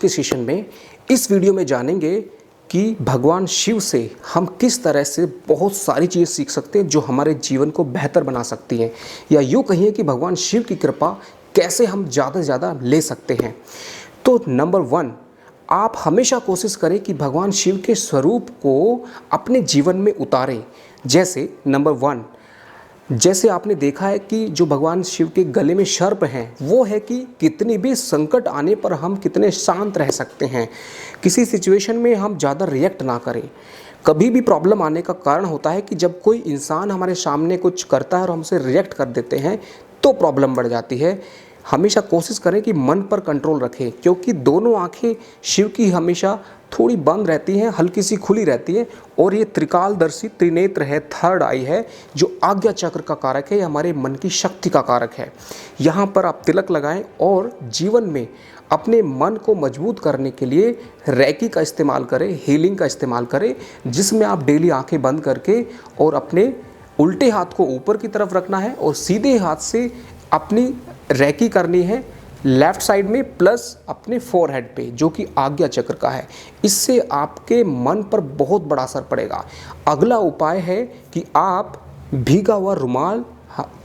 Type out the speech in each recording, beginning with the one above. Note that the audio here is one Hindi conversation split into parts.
के सेशन में इस वीडियो में जानेंगे कि भगवान शिव से हम किस तरह से बहुत सारी चीज़ें सीख सकते हैं जो हमारे जीवन को बेहतर बना सकती हैं, या यूँ कहिए कि भगवान शिव की कृपा कैसे हम ज़्यादा से ज़्यादा ले सकते हैं। तो नंबर 1, आप हमेशा कोशिश करें कि भगवान शिव के स्वरूप को अपने जीवन में उतारें। जैसे नंबर 1, जैसे आपने देखा है कि जो भगवान शिव के गले में सर्प हैं, वो है कि कितनी भी संकट आने पर हम कितने शांत रह सकते हैं, किसी सिचुएशन में हम ज़्यादा रिएक्ट ना करें। कभी भी प्रॉब्लम आने का कारण होता है कि जब कोई इंसान हमारे सामने कुछ करता है और हमसे रिएक्ट कर देते हैं तो प्रॉब्लम बढ़ जाती है। हमेशा कोशिश करें कि मन पर कंट्रोल रखें, क्योंकि दोनों आंखें शिव की हमेशा थोड़ी बंद रहती हैं, हल्की सी खुली रहती है, और ये त्रिकालदर्शी त्रिनेत्र है, थर्ड आई है, जो आज्ञा चक्र का कारक है, ये हमारे मन की शक्ति का कारक है। यहाँ पर आप तिलक लगाएं और जीवन में अपने मन को मजबूत करने के लिए रैकी का इस्तेमाल करें, हीलिंग का इस्तेमाल करें, जिसमें आप डेली आंखें बंद करके और अपने उल्टे हाथ को ऊपर की तरफ रखना है और सीधे हाथ से अपनी रैकी करनी है लेफ्ट साइड में, प्लस अपने फोरहेड पे, जो कि आज्ञा चक्र का है। इससे आपके मन पर बहुत बड़ा असर पड़ेगा। अगला उपाय है कि आप भीगा हुआ रुमाल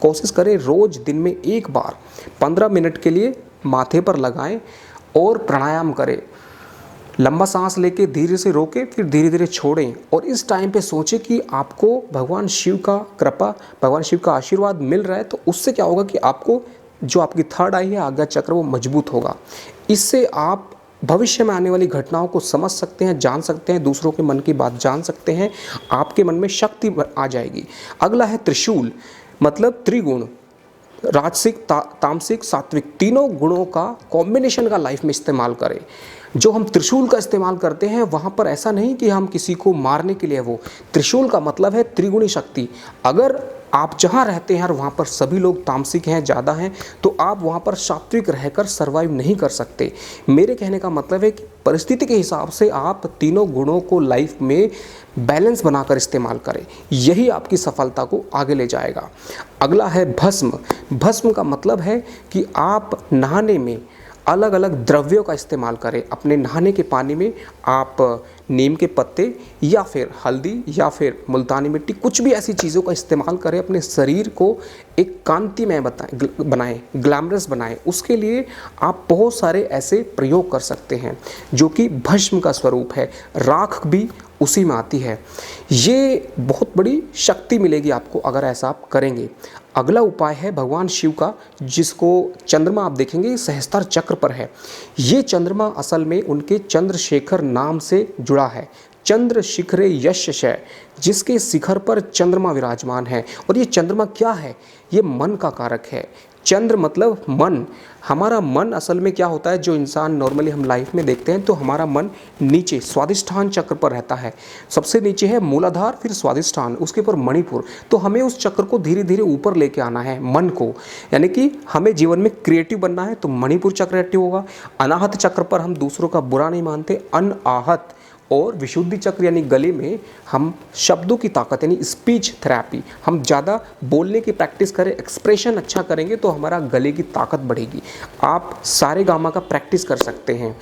कोशिश करें रोज दिन में एक बार 15 मिनट के लिए माथे पर लगाएं और प्राणायाम करें। लंबा सांस लेके धीरे से रोके, फिर धीरे धीरे छोड़ें, और इस टाइम पे सोचें कि आपको भगवान शिव का कृपा, भगवान शिव का आशीर्वाद मिल रहा है। तो उससे क्या होगा कि आपको जो आपकी थर्ड आई है, आज्ञा चक्र, वो मजबूत होगा। इससे आप भविष्य में आने वाली घटनाओं को समझ सकते हैं, जान सकते हैं, दूसरों के मन की बात जान सकते हैं, आपके मन में शक्ति आ जाएगी। अगला है त्रिशूल, मतलब त्रिगुण, राजसिक, तामसिक, सात्विक, तीनों गुणों का कॉम्बिनेशन का लाइफ में इस्तेमाल करें। जो हम त्रिशूल का इस्तेमाल करते हैं वहाँ पर ऐसा नहीं कि हम किसी को मारने के लिए, वो त्रिशूल का मतलब है त्रिगुणी शक्ति। अगर आप जहाँ रहते हैं और वहाँ पर सभी लोग तामसिक हैं, ज़्यादा हैं, तो आप वहाँ पर सात्विक रहकर सर्वाइव नहीं कर सकते। मेरे कहने का मतलब है कि परिस्थिति के हिसाब से आप तीनों गुणों को लाइफ में बैलेंस बनाकर इस्तेमाल करें, यही आपकी सफलता को आगे ले जाएगा। अगला है भस्म। भस्म का मतलब है कि आप नहाने में अलग अलग द्रव्यों का इस्तेमाल करें। अपने नहाने के पानी में आप नीम के पत्ते या फिर हल्दी या फिर मुल्तानी मिट्टी, कुछ भी ऐसी चीज़ों का इस्तेमाल करें। अपने शरीर को एक कांतिमय बनाएं, ग्लैमरस बनाएं। उसके लिए आप बहुत सारे ऐसे प्रयोग कर सकते हैं जो कि भस्म का स्वरूप है। राख भी उसी में आती है। ये बहुत बड़ी शक्ति मिलेगी आपको अगर ऐसा आप करेंगे। अगला उपाय है भगवान शिव का, जिसको चंद्रमा आप देखेंगे सहस्त्र चक्र पर है। ये चंद्रमा असल में उनके चंद्रशेखर नाम से जुड़ा है। चंद्र शिखरे यशशय, जिसके शिखर पर चंद्रमा विराजमान है। और ये चंद्रमा क्या है? ये मन का कारक है। चंद्र मतलब मन। हमारा मन असल में क्या होता है, जो इंसान नॉर्मली हम लाइफ में देखते हैं, तो हमारा मन नीचे स्वादिष्ठान चक्र पर रहता है। सबसे नीचे है मूलाधार, फिर स्वादिष्ठान, उसके ऊपर मणिपुर। तो हमें उस चक्र को धीरे धीरे ऊपर लेके आना है, मन को। यानी कि हमें जीवन में क्रिएटिव बनना है तो मणिपुर चक्र एक्टिव होगा। अनाहत चक्र पर हम दूसरों का बुरा नहीं मानते, अनाहत। और विशुद्धि चक्र यानी गले में हम शब्दों की ताकत, यानी स्पीच थेरेपी, हम ज़्यादा बोलने की प्रैक्टिस करें, एक्सप्रेशन अच्छा करेंगे तो हमारा गले की ताकत बढ़ेगी। आप सारे गामा का प्रैक्टिस कर सकते हैं।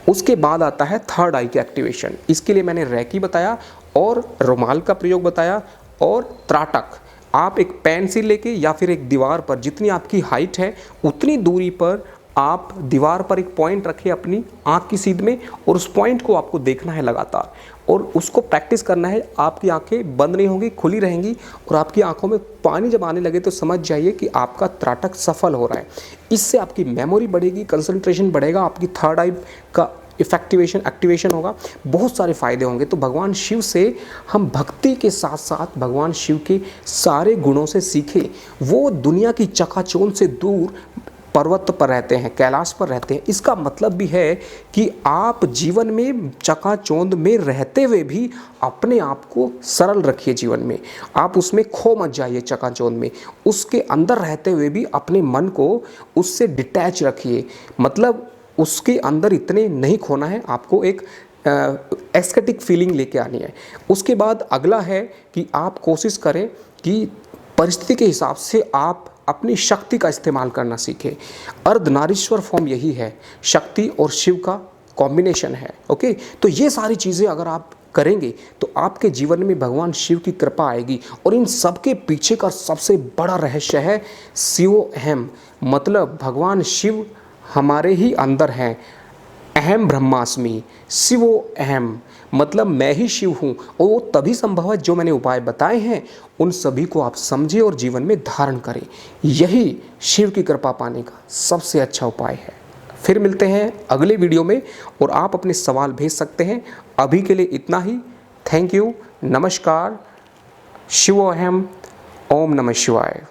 उसके बाद आता है थर्ड आई की एक्टिवेशन। इसके लिए मैंने रैकी बताया और रुमाल का प्रयोग बताया और त्राटक। आप एक पेंसिल लेके या फिर एक दीवार पर, जितनी आपकी हाइट है उतनी दूरी पर आप दीवार पर एक पॉइंट रखें अपनी आँख की सीध में, और उस पॉइंट को आपको देखना है लगातार और उसको प्रैक्टिस करना है। आपकी आंखें बंद नहीं होंगी, खुली रहेंगी, और आपकी आंखों में पानी जब आने लगे तो समझ जाइए कि आपका त्राटक सफल हो रहा है। इससे आपकी मेमोरी बढ़ेगी, कंसंट्रेशन बढ़ेगा, आपकी थर्ड आई का एक्टिवेशन होगा, बहुत सारे फायदे होंगे। तो भगवान शिव से हम भक्ति के साथ साथ भगवान शिव के सारे गुणों से सीखें। वो दुनिया की चकाचौंध से दूर पर्वत पर रहते हैं, कैलाश पर रहते हैं। इसका मतलब भी है कि आप जीवन में चकाचौंध में रहते हुए भी अपने आप को सरल रखिए। जीवन में आप उसमें खो मत जाइए, चकाचौंध में उसके अंदर रहते हुए भी अपने मन को उससे डिटैच रखिए। मतलब उसके अंदर इतने नहीं खोना है, आपको एक एस्थेटिक फीलिंग लेके आनी है। उसके बाद अगला है कि आप कोशिश करें कि परिस्थिति के हिसाब से आप अपनी शक्ति का इस्तेमाल करना सीखें। अर्धनारीश्वर फॉर्म यही है, शक्ति और शिव का कॉम्बिनेशन है। ओके, तो ये सारी चीज़ें अगर आप करेंगे तो आपके जीवन में भगवान शिव की कृपा आएगी। और इन सब के पीछे का सबसे बड़ा रहस्य है शिवोहम, मतलब भगवान शिव हमारे ही अंदर हैं। अहम ब्रह्मास्मि, शिवो अहम, मतलब मैं ही शिव हूँ। और वो तभी संभव है जो मैंने उपाय बताए हैं उन सभी को आप समझें और जीवन में धारण करें। यही शिव की कृपा पाने का सबसे अच्छा उपाय है। फिर मिलते हैं अगले वीडियो में और आप अपने सवाल भेज सकते हैं। अभी के लिए इतना ही। थैंक यू, नमस्कार, शिवोहम, ओम नमः शिवाय।